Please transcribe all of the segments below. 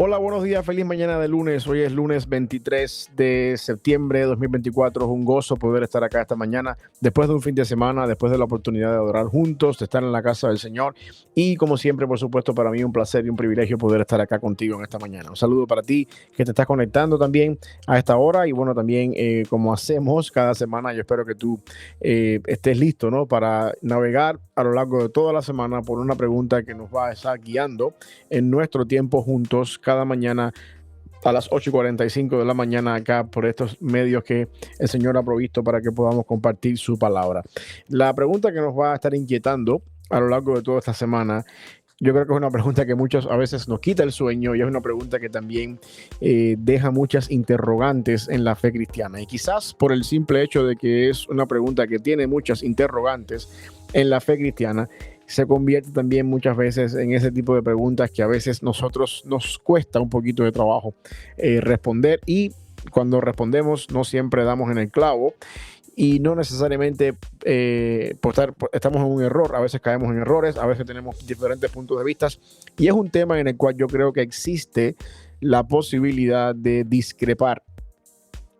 Hola, buenos días, feliz mañana de lunes. Hoy es lunes 23 de septiembre de 2024. Es un gozo poder estar acá esta mañana, después de un fin de semana, después de la oportunidad de adorar juntos, de estar en la casa del Señor. Y como siempre, por supuesto, para mí un placer y un privilegio poder estar acá contigo en esta mañana. Un saludo para ti que te estás conectando también a esta hora. Y bueno, también como hacemos cada semana, yo espero que tú estés listo, ¿no? Para navegar a lo largo de toda la semana por una pregunta que nos va a estar guiando en nuestro tiempo juntos cada mañana a las 8:45 de la mañana acá por estos medios que el Señor ha provisto para que podamos compartir su palabra. La pregunta que nos va a estar inquietando a lo largo de toda esta semana, yo creo que es una pregunta que muchas a veces nos quita el sueño y es una pregunta que también deja muchas interrogantes en la fe cristiana. Y quizás por el simple hecho de que es una pregunta que tiene muchas interrogantes en la fe cristiana, se convierte también muchas veces en ese tipo de preguntas que a veces nosotros nos cuesta un poquito de trabajo responder, y cuando respondemos no siempre damos en el clavo y no necesariamente estamos en un error. A veces caemos en errores, a veces tenemos diferentes puntos de vista, y es un tema en el cual yo creo que existe la posibilidad de discrepar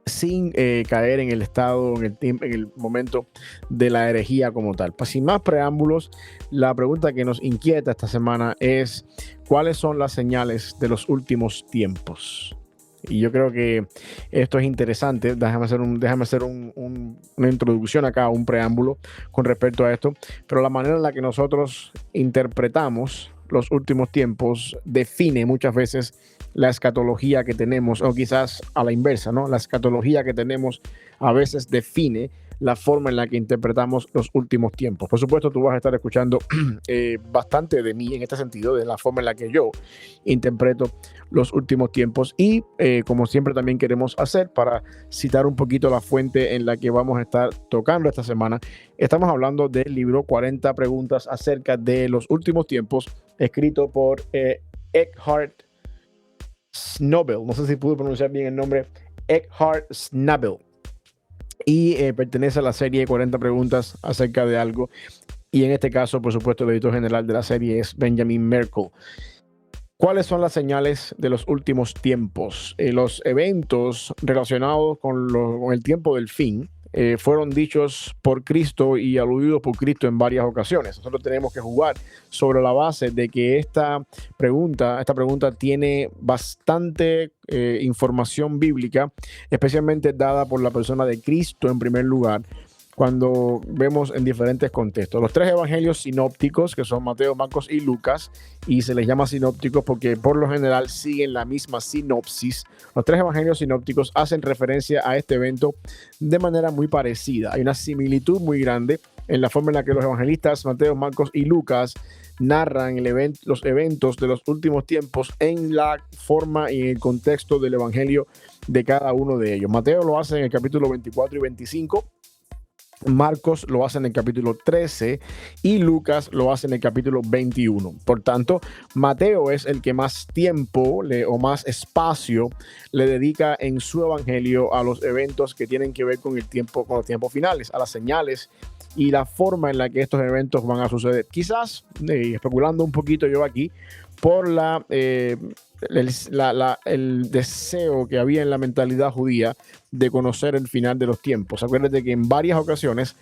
sin caer en el estado, en el momento de la herejía como tal. Pues sin más preámbulos, la pregunta que nos inquieta esta semana es: ¿cuáles son las señales de los últimos tiempos? Y yo creo que esto es interesante. Déjame hacer una introducción acá, un preámbulo con respecto a esto. Pero la manera en la que nosotros interpretamos los últimos tiempos define muchas veces la escatología que tenemos, o quizás a la inversa, ¿no? La escatología que tenemos a veces define la forma en la que interpretamos los últimos tiempos. Por supuesto, tú vas a estar escuchando bastante de mí en este sentido, de la forma en la que yo interpreto los últimos tiempos. Y como siempre también queremos hacer, para citar un poquito la fuente en la que vamos a estar tocando esta semana, estamos hablando del libro 40 preguntas acerca de los últimos tiempos, escrito por Eckhart Snobel. No sé si pude pronunciar bien el nombre. Eckhart Snobel. Y pertenece a la serie 40 preguntas acerca de algo. Y en este caso, por supuesto, el editor general de la serie es Benjamin Merkle. ¿Cuáles son las señales de los últimos tiempos? Los eventos relacionados con el tiempo del fin fueron dichos por Cristo y aludidos por Cristo en varias ocasiones. Nosotros tenemos que jugar sobre la base de que esta pregunta tiene bastante información bíblica, especialmente dada por la persona de Cristo en primer lugar, cuando vemos en diferentes contextos. Los tres evangelios sinópticos, que son Mateo, Marcos y Lucas, y se les llama sinópticos porque por lo general siguen la misma sinopsis. Los tres evangelios sinópticos hacen referencia a este evento de manera muy parecida. Hay una similitud muy grande en la forma en la que los evangelistas Mateo, Marcos y Lucas narran los eventos de los últimos tiempos en la forma y en el contexto del evangelio de cada uno de ellos. Mateo lo hace en el capítulo 24 y 25. Marcos lo hace en el capítulo 13 y Lucas lo hace en el capítulo 21. Por tanto, Mateo es el que más tiempo o más espacio le dedica en su evangelio a los eventos que tienen que ver con los tiempos finales, a las señales y la forma en la que estos eventos van a suceder. Quizás, especulando un poquito yo aquí, por el deseo que había en la mentalidad judía de conocer el final de los tiempos. Acuérdate que en varias ocasiones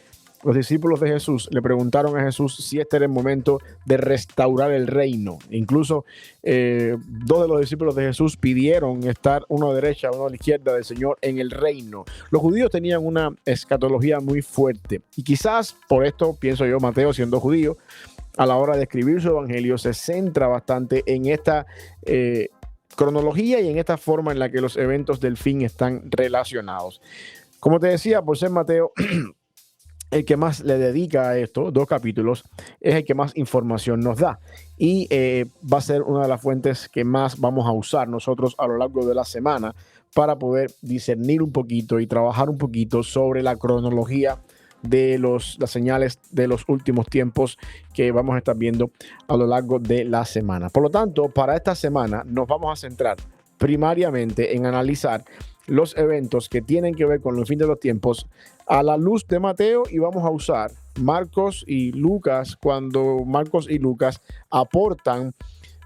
los discípulos de Jesús le preguntaron a Jesús si este era el momento de restaurar el reino. Incluso dos de los discípulos de Jesús pidieron estar uno a la derecha, uno a la izquierda del Señor en el reino. Los judíos tenían una escatología muy fuerte, y quizás por esto, pienso yo, Mateo, siendo judío, a la hora de escribir su evangelio se centra bastante en esta cronología y en esta forma en la que los eventos del fin están relacionados. Como te decía, por ser Mateo el que más le dedica a esto, 2 capítulos, es el que más información nos da, y va a ser una de las fuentes que más vamos a usar nosotros a lo largo de la semana para poder discernir un poquito y trabajar un poquito sobre la cronología de las señales de los últimos tiempos que vamos a estar viendo a lo largo de la semana. Por lo tanto, para esta semana nos vamos a centrar primariamente en analizar los eventos que tienen que ver con el fin de los tiempos a la luz de Mateo, y vamos a usar Marcos y Lucas cuando Marcos y Lucas aportan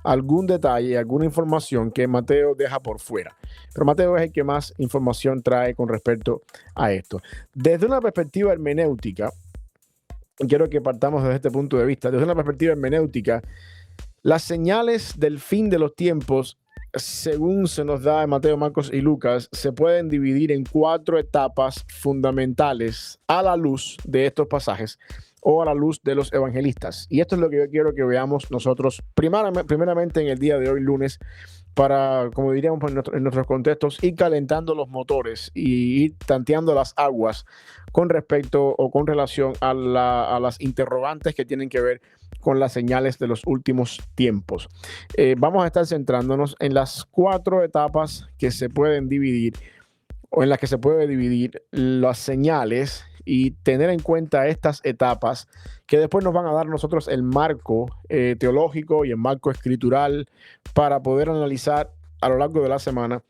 algún detalle, alguna información que Mateo deja por fuera. Pero Mateo es el que más información trae con respecto a esto. Desde una perspectiva hermenéutica, quiero que partamos desde este punto de vista, desde una perspectiva hermenéutica, las señales del fin de los tiempos, según se nos da en Mateo, Marcos y Lucas, se pueden dividir en 4 etapas fundamentales a la luz de estos pasajes o a la luz de los evangelistas. Y esto es lo que yo quiero que veamos nosotros primeramente en el día de hoy, lunes, para, como diríamos en nuestros contextos, ir calentando los motores y ir tanteando las aguas con respecto o con relación a las interrogantes que tienen que ver con las señales de los últimos tiempos. Vamos a estar centrándonos en las 4 etapas que se pueden dividir o en las que se puede dividir las señales y tener en cuenta estas etapas que después nos van a dar nosotros el marco teológico y el marco escritural para poder analizar a lo largo de la semana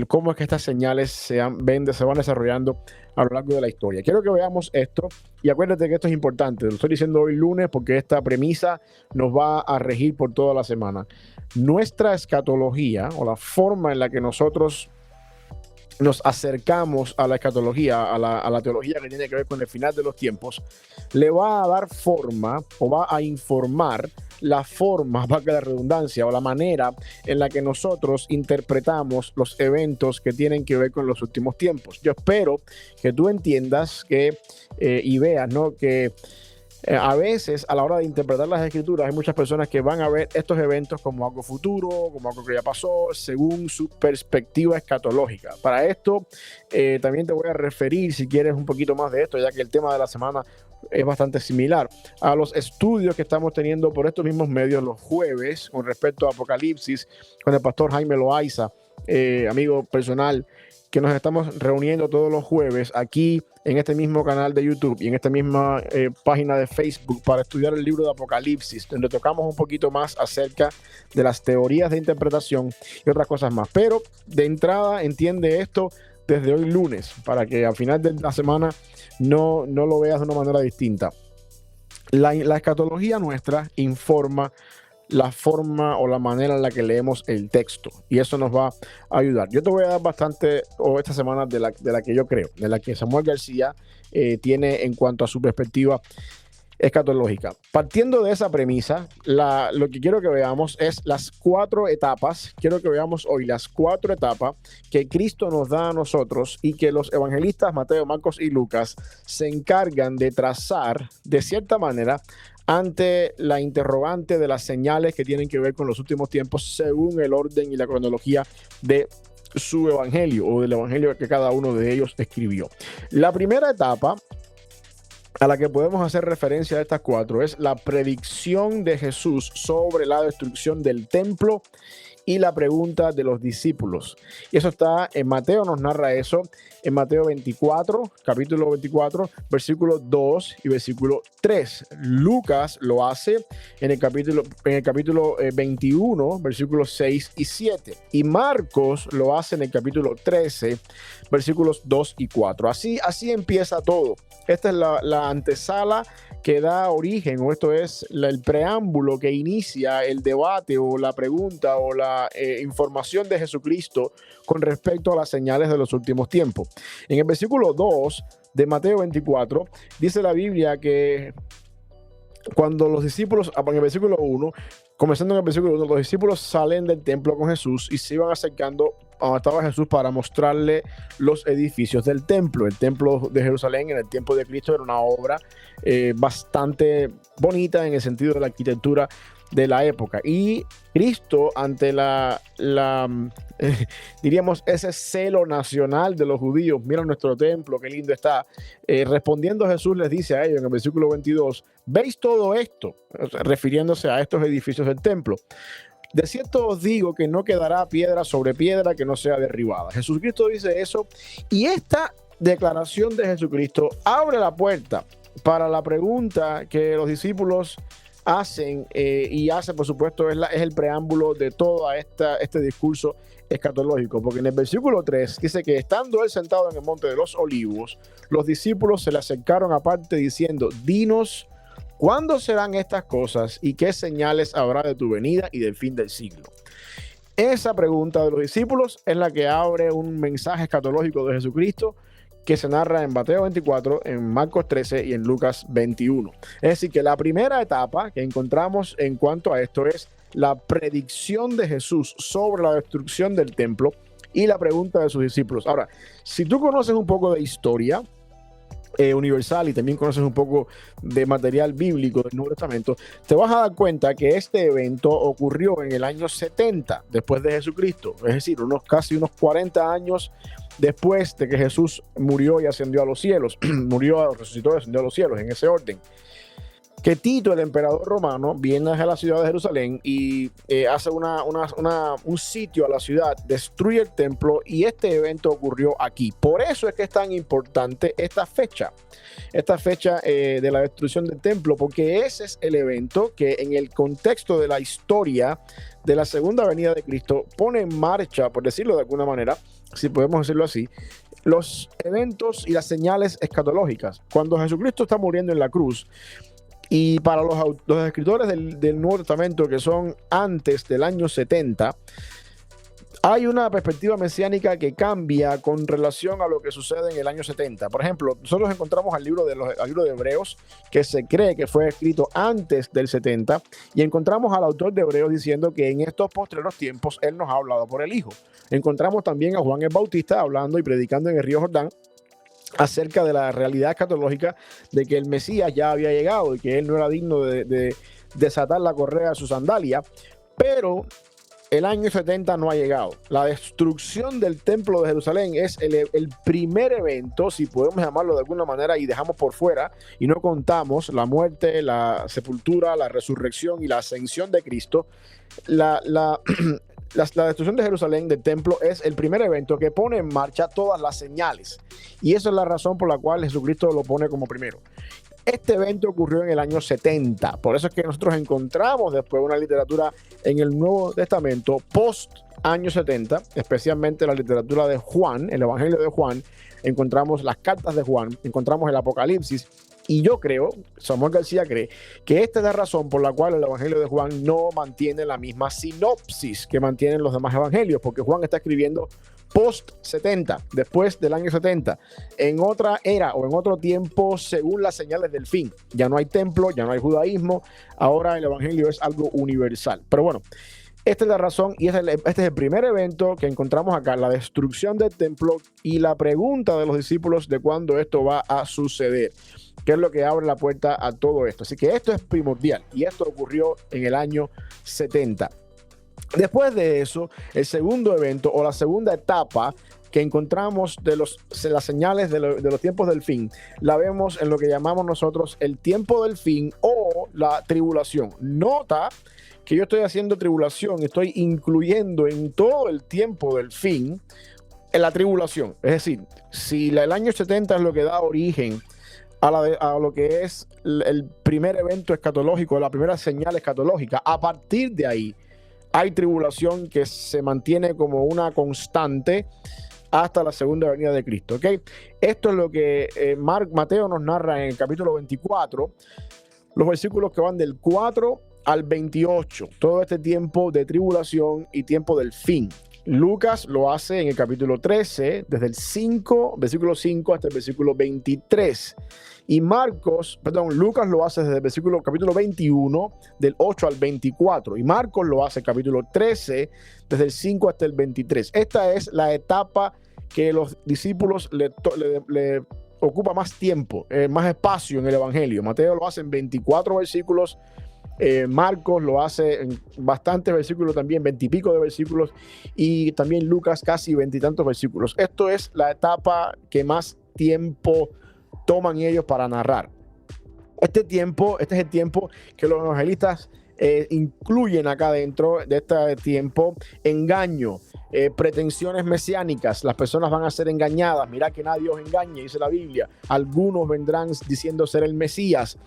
cómo es que estas señales se van desarrollando a lo largo de la historia. Quiero que veamos esto y acuérdate que esto es importante. Lo estoy diciendo hoy lunes porque esta premisa nos va a regir por toda la semana. Nuestra escatología o la forma en la que nosotros nos acercamos a la escatología, a la teología que tiene que ver con el final de los tiempos, le va a dar forma o va a informar la forma, valga la redundancia, o la manera en la que nosotros interpretamos los eventos que tienen que ver con los últimos tiempos. Yo espero que tú entiendas y veas, ¿no?, que a veces a la hora de interpretar las escrituras hay muchas personas que van a ver estos eventos como algo futuro, como algo que ya pasó, según su perspectiva escatológica. Para esto también te voy a referir, si quieres un poquito más de esto, ya que el tema de la semana es bastante similar, a los estudios que estamos teniendo por estos mismos medios los jueves con respecto a Apocalipsis con el pastor Jaime Loaiza, amigo personal, que nos estamos reuniendo todos los jueves aquí en este mismo canal de YouTube y en esta misma página de Facebook para estudiar el libro de Apocalipsis, donde tocamos un poquito más acerca de las teorías de interpretación y otras cosas más. Pero de entrada entiende esto desde hoy lunes, para que al final de la semana no lo veas de una manera distinta. La escatología nuestra informa la forma o la manera en la que leemos el texto y eso nos va a ayudar. Yo te voy a dar bastante esta semana de la que yo creo, de la que Samuel García tiene en cuanto a su perspectiva escatológica. Partiendo de esa premisa, lo que quiero que veamos es las 4 etapas. Quiero que veamos hoy las 4 etapas que Cristo nos da a nosotros y que los evangelistas Mateo, Marcos y Lucas se encargan de trazar de cierta manera ante la interrogante de las señales que tienen que ver con los últimos tiempos según el orden y la cronología de su evangelio o del evangelio que cada uno de ellos escribió. La primera etapa a la que podemos hacer referencia de estas 4 es la predicción de Jesús sobre la destrucción del templo y la pregunta de los discípulos. Y eso está en Mateo, nos narra eso en Mateo 24, capítulo 24, versículo 2 y versículo 3. Lucas lo hace en el capítulo 21, versículos 6 y 7. Y Marcos lo hace en el capítulo 13, versículos 2 y 4. Así empieza todo. Esta es la antesala que da origen, o esto es el preámbulo que inicia el debate o la pregunta o la información de Jesucristo con respecto a las señales de los últimos tiempos. En el versículo 2 de Mateo 24 dice la Biblia que cuando los discípulos, en el versículo 1, comenzando en el versículo 1, los discípulos salen del templo con Jesús y se iban acercando a donde estaba Jesús para mostrarle los edificios del templo. El templo de Jerusalén en el tiempo de Cristo era una obra bastante bonita en el sentido de la arquitectura de la época. Y Cristo, ante diríamos ese celo nacional de los judíos, mira nuestro templo, qué lindo está, respondiendo Jesús les dice a ellos en el versículo 22, ¿veis todo esto? Refiriéndose a estos edificios del templo. De cierto os digo que no quedará piedra sobre piedra que no sea derribada. Jesucristo dice eso y esta declaración de Jesucristo abre la puerta para la pregunta que los discípulos hacen y hace, por supuesto, es el preámbulo de todo este discurso escatológico, porque en el versículo 3 dice que estando él sentado en el monte de los olivos, los discípulos se le acercaron aparte diciendo, dinos ¿Cuándo serán estas cosas y qué señales habrá de tu venida y del fin del siglo? Esa pregunta de los discípulos es la que abre un mensaje escatológico de Jesucristo que se narra en Mateo 24, en Marcos 13 y en Lucas 21. Es decir, que la primera etapa que encontramos en cuanto a esto es la predicción de Jesús sobre la destrucción del templo y la pregunta de sus discípulos. Ahora, si tú conoces un poco de historia universal y también conoces un poco de material bíblico del Nuevo Testamento, te vas a dar cuenta que este evento ocurrió en el año 70 después de Jesucristo, es decir, casi unos 40 años después de que Jesús murió y ascendió a los cielos, resucitó y ascendió a los cielos, en ese orden. Que Tito, el emperador romano, viene a la ciudad de Jerusalén y hace un sitio a la ciudad, destruye el templo, y este evento ocurrió aquí. Por eso es que es tan importante esta fecha de la destrucción del templo, porque ese es el evento que en el contexto de la historia de la segunda venida de Cristo pone en marcha, por decirlo de alguna manera, si podemos decirlo así, los eventos y las señales escatológicas. Cuando Jesucristo está muriendo en la cruz, y para los escritores del Nuevo Testamento que son antes del año 70, hay una perspectiva mesiánica que cambia con relación a lo que sucede en el año 70. Por ejemplo, nosotros encontramos al libro de Hebreos, que se cree que fue escrito antes del 70, y encontramos al autor de Hebreos diciendo que en estos postreros tiempos él nos ha hablado por el Hijo. Encontramos también a Juan el Bautista hablando y predicando en el río Jordán acerca de la realidad escatológica de que el Mesías ya había llegado y que él no era digno de desatar la correa de su sandalia, pero el año 70 no ha llegado. La destrucción del templo de Jerusalén es el primer evento, si podemos llamarlo de alguna manera, y dejamos por fuera y no contamos la muerte, la sepultura, la resurrección y la ascensión de Cristo. La destrucción de Jerusalén, del templo, es el primer evento que pone en marcha todas las señales. Y esa es la razón por la cual Jesucristo lo pone como primero. Este evento ocurrió en el año 70. Por eso es que nosotros encontramos después una literatura en el Nuevo Testamento post año 70, especialmente la literatura de Juan, el Evangelio de Juan. Encontramos las cartas de Juan, encontramos el Apocalipsis. Y yo creo, Samuel García cree, que esta es la razón por la cual el Evangelio de Juan no mantiene la misma sinopsis que mantienen los demás evangelios, porque Juan está escribiendo post 70, después del año 70, en otra era o en otro tiempo según las señales del fin. Ya no hay templo, ya no hay judaísmo, ahora el Evangelio es algo universal. Pero bueno, esta es la razón y este es el primer evento que encontramos acá, la destrucción del templo y la pregunta de los discípulos de cuándo esto va a suceder, que es lo que abre la puerta a todo esto. Así que esto es primordial y esto ocurrió en el año 70. Después de eso, el segundo evento o la segunda etapa que encontramos de las señales de los tiempos del fin, la vemos en lo que llamamos nosotros el tiempo del fin o la tribulación. Nota que yo estoy haciendo tribulación, estoy incluyendo en todo el tiempo del fin en la tribulación. Es decir, si el año 70 es lo que da origen a lo que es el primer evento escatológico, la primera señal escatológica, a partir de ahí hay tribulación que se mantiene como una constante hasta la segunda venida de Cristo. ¿Okay? Esto es lo que Mateo nos narra en el capítulo 24, los versículos que van del 4 al 28, todo este tiempo de tribulación y tiempo del fin. Lucas lo hace en el capítulo 13, desde el versículo 5 hasta el versículo 23. Y Lucas lo hace desde el capítulo 21, del 8 al 24. Y Marcos lo hace capítulo 13, desde el 5 hasta el 23. Esta es la etapa que los discípulos le ocupa más tiempo, más espacio en el Evangelio. Mateo lo hace en 24 versículos. Marcos lo hace en bastantes versículos también, 20 y pico de versículos, y también Lucas casi 20 y tantos versículos. Esto es la etapa que más tiempo toman ellos para narrar. Este es el tiempo que los evangelistas incluyen acá dentro de este tiempo: engaño, pretensiones mesiánicas. Las personas van a ser engañadas. Mira que nadie os engañe, dice la Biblia. Algunos vendrán diciendo ser el Mesías.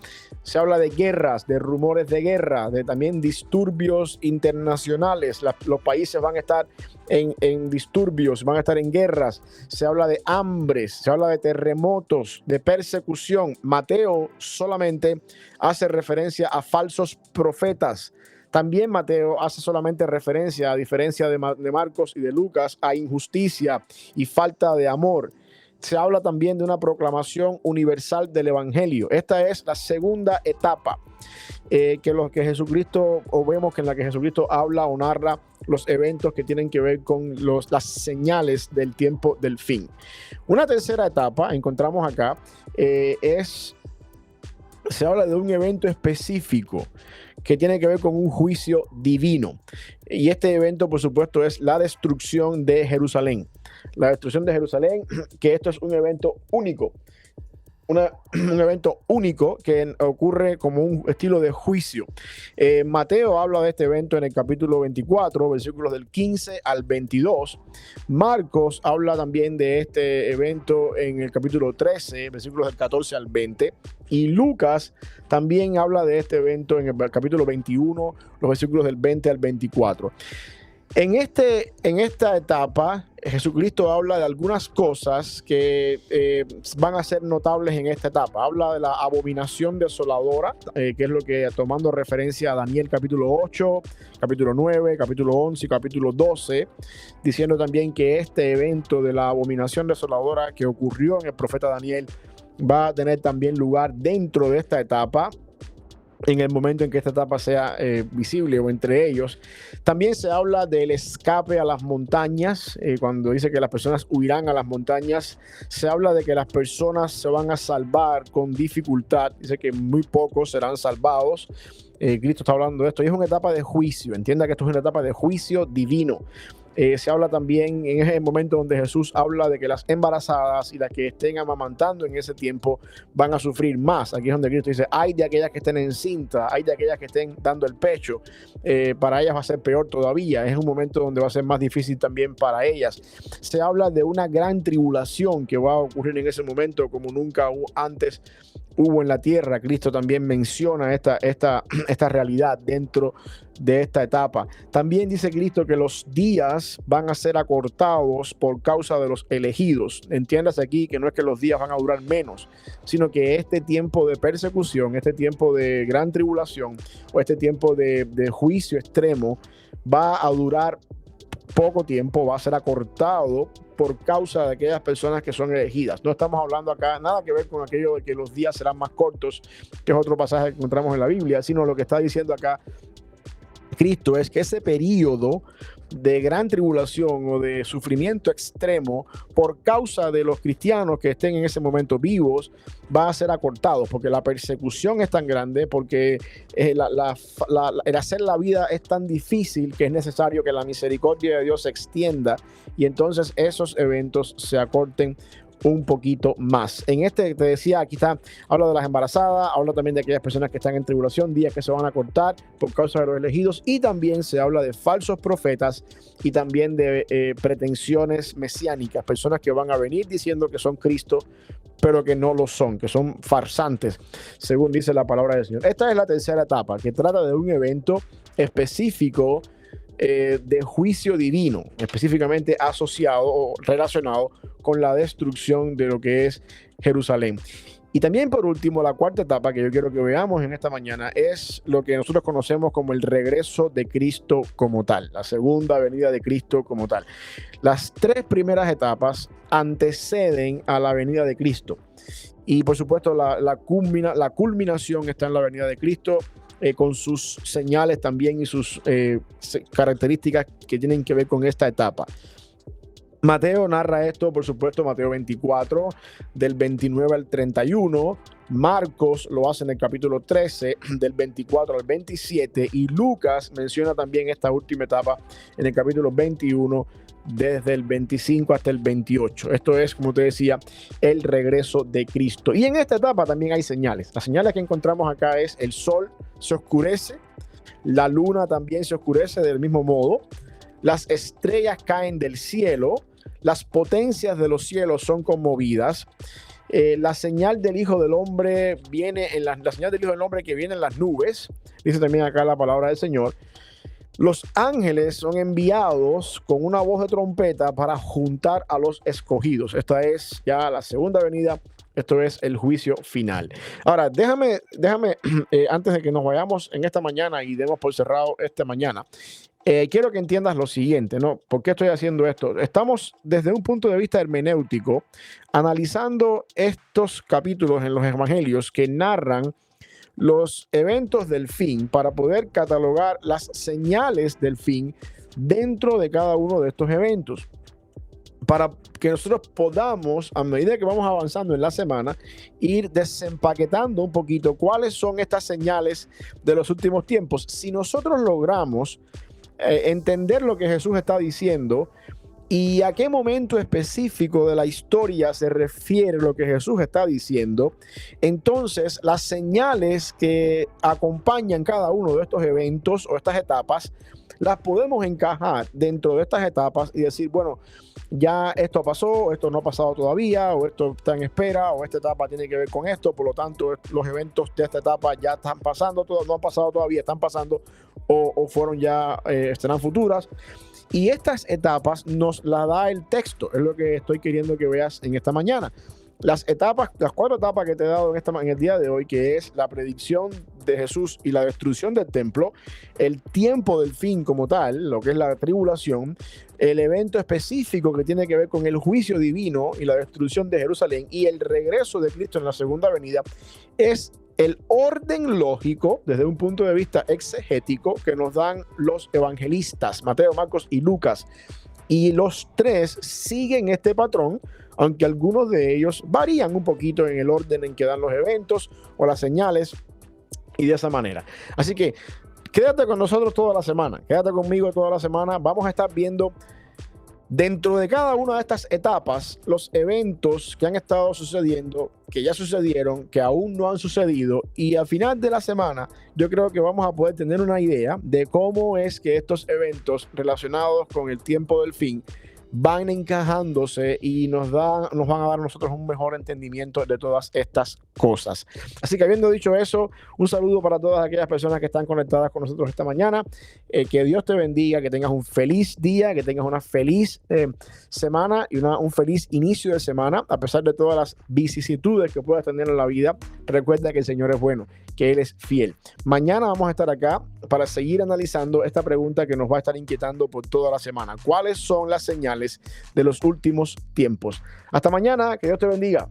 Se habla de guerras, de rumores de guerra, de también disturbios internacionales. Los países van a estar en disturbios, van a estar en guerras. Se habla de hambres, se habla de terremotos, de persecución. Mateo solamente hace referencia a falsos profetas. También Mateo hace solamente referencia, a diferencia de Marcos y de Lucas, a injusticia y falta de amor. Se habla también de una proclamación universal del evangelio. Esta es la segunda etapa que Jesucristo, o vemos que en la que Jesucristo habla o narra los eventos que tienen que ver con las señales del tiempo del fin. Una tercera etapa, encontramos acá, se habla de un evento específico que tiene que ver con un juicio divino. Y este evento, por supuesto, es la destrucción de Jerusalén. La destrucción de Jerusalén, que esto es un evento único. Un evento único que ocurre como un estilo de juicio. Mateo habla de este evento en el capítulo 24, versículos del 15 al 22. Marcos habla también de este evento en el capítulo 13, versículos del 14 al 20. Y Lucas también habla de este evento en el capítulo 21, los versículos del 20 al 24. En esta etapa, Jesucristo habla de algunas cosas que van a ser notables en esta etapa. Habla de la abominación desoladora, que es lo que, tomando referencia a Daniel capítulo 8, capítulo 9, capítulo 11 y capítulo 12, diciendo también que este evento de la abominación desoladora que ocurrió en el profeta Daniel va a tener también lugar dentro de esta etapa, en el momento en que esta etapa sea visible o entre ellos. También se habla del escape a las montañas, cuando dice que las personas huirán a las montañas. Se habla de que las personas se van a salvar con dificultad, dice que muy pocos serán salvados. Cristo está hablando de esto y es una etapa de juicio. Entienda que esto es una etapa de juicio divino. Se habla también en ese momento donde Jesús habla de que las embarazadas y las que estén amamantando en ese tiempo van a sufrir más. Aquí es donde Cristo dice, hay de aquellas que estén encinta, hay de aquellas que estén dando el pecho. Para ellas va a ser peor todavía. Es un momento donde va a ser más difícil también para ellas. Se habla de una gran tribulación que va a ocurrir en ese momento como nunca antes hubo en la tierra. Cristo también menciona esta realidad dentro de esta etapa. También dice Cristo que los días van a ser acortados por causa de los elegidos. Entiéndase aquí que no es que los días van a durar menos, sino que este tiempo de persecución, este tiempo de gran tribulación o este tiempo de juicio extremo va a durar poco tiempo, va a ser acortado por causa de aquellas personas que son elegidas. No estamos hablando acá nada que ver con aquello de que los días serán más cortos, que es otro pasaje que encontramos en la Biblia, sino lo que está diciendo acá Cristo es que ese periodo de gran tribulación o de sufrimiento extremo por causa de los cristianos que estén en ese momento vivos va a ser acortado, porque la persecución es tan grande, porque el hacer la vida es tan difícil que es necesario que la misericordia de Dios se extienda y entonces esos eventos se acorten un poquito más. En te decía, aquí está, habla de las embarazadas, habla también de aquellas personas que están en tribulación, días que se van a cortar por causa de los elegidos, y también se habla de falsos profetas y también de pretensiones mesiánicas, personas que van a venir diciendo que son Cristo, pero que no lo son, que son farsantes, según dice la palabra del Señor. Esta es la tercera etapa, que trata de un evento específico de juicio divino, específicamente asociado o relacionado con la destrucción de lo que es Jerusalén. Y también, por último, la cuarta etapa que yo quiero que veamos en esta mañana es lo que nosotros conocemos como el regreso de Cristo como tal, la segunda venida de Cristo como tal. Las tres primeras etapas anteceden a la venida de Cristo. Y por supuesto, la culminación está en la venida de Cristo, con sus señales también y sus características que tienen que ver con esta etapa. Mateo narra esto, por supuesto, Mateo 24, del 29 al 31. Marcos lo hace en el capítulo 13, del 24 al 27. Y Lucas menciona también esta última etapa en el capítulo 21, desde el 25 hasta el 28. Esto es, como te decía, el regreso de Cristo. Y en esta etapa también hay señales. Las señales que encontramos acá es: el sol se oscurece, la luna también se oscurece del mismo modo, las estrellas caen del cielo, las potencias de los cielos son conmovidas. La señal del Hijo del Hombre viene en la señal del Hijo del Hombre que viene en las nubes, dice también acá la palabra del Señor. Los ángeles son enviados con una voz de trompeta para juntar a los escogidos. Esta es ya la segunda venida. Esto es el juicio final. Ahora, déjame antes de que nos vayamos en esta mañana y demos por cerrado esta mañana, quiero que entiendas lo siguiente, ¿no? ¿Por qué estoy haciendo esto? Estamos desde un punto de vista hermenéutico analizando estos capítulos en los evangelios que narran los eventos del fin para poder catalogar las señales del fin dentro de cada uno de estos eventos, para que nosotros podamos, a medida que vamos avanzando en la semana, ir desempaquetando un poquito cuáles son estas señales de los últimos tiempos. Si nosotros logramos entender lo que Jesús está diciendo y a qué momento específico de la historia se refiere lo que Jesús está diciendo, entonces las señales que acompañan cada uno de estos eventos o estas etapas las podemos encajar dentro de estas etapas y decir, bueno, ya esto pasó, esto no ha pasado todavía, o esto está en espera, o esta etapa tiene que ver con esto, por lo tanto los eventos de esta etapa ya están pasando, no han pasado todavía, están pasando o fueron ya, estarán futuras. Y estas etapas nos las da el texto, es lo que estoy queriendo que veas en esta mañana. Las cuatro etapas que te he dado en el día de hoy, que es la predicción de Jesús y la destrucción del templo, el tiempo del fin como tal, lo que es la tribulación, el evento específico que tiene que ver con el juicio divino y la destrucción de Jerusalén y el regreso de Cristo en la segunda venida, es el orden lógico desde un punto de vista exegético que nos dan los evangelistas, Mateo, Marcos y Lucas. Y los tres siguen este patrón, aunque algunos de ellos varían un poquito en el orden en que dan los eventos o las señales y de esa manera. Así que quédate con nosotros toda la semana, quédate conmigo toda la semana. Vamos a estar viendo dentro de cada una de estas etapas los eventos que han estado sucediendo, que ya sucedieron, que aún no han sucedido, y al final de la semana yo creo que vamos a poder tener una idea de cómo es que estos eventos relacionados con el tiempo del fin van encajándose y nos van a dar a nosotros un mejor entendimiento de todas estas cosas. Así que habiendo dicho eso, un saludo para todas aquellas personas que están conectadas con nosotros esta mañana. Que Dios te bendiga, que tengas un feliz día, que tengas una feliz semana y un feliz inicio de semana, a pesar de todas las vicisitudes que puedas tener en la vida. Recuerda que el Señor es bueno, que Él es fiel. Mañana vamos a estar acá para seguir analizando esta pregunta que nos va a estar inquietando por toda la semana. ¿Cuáles son las señales de los últimos tiempos? Hasta mañana, que Dios te bendiga.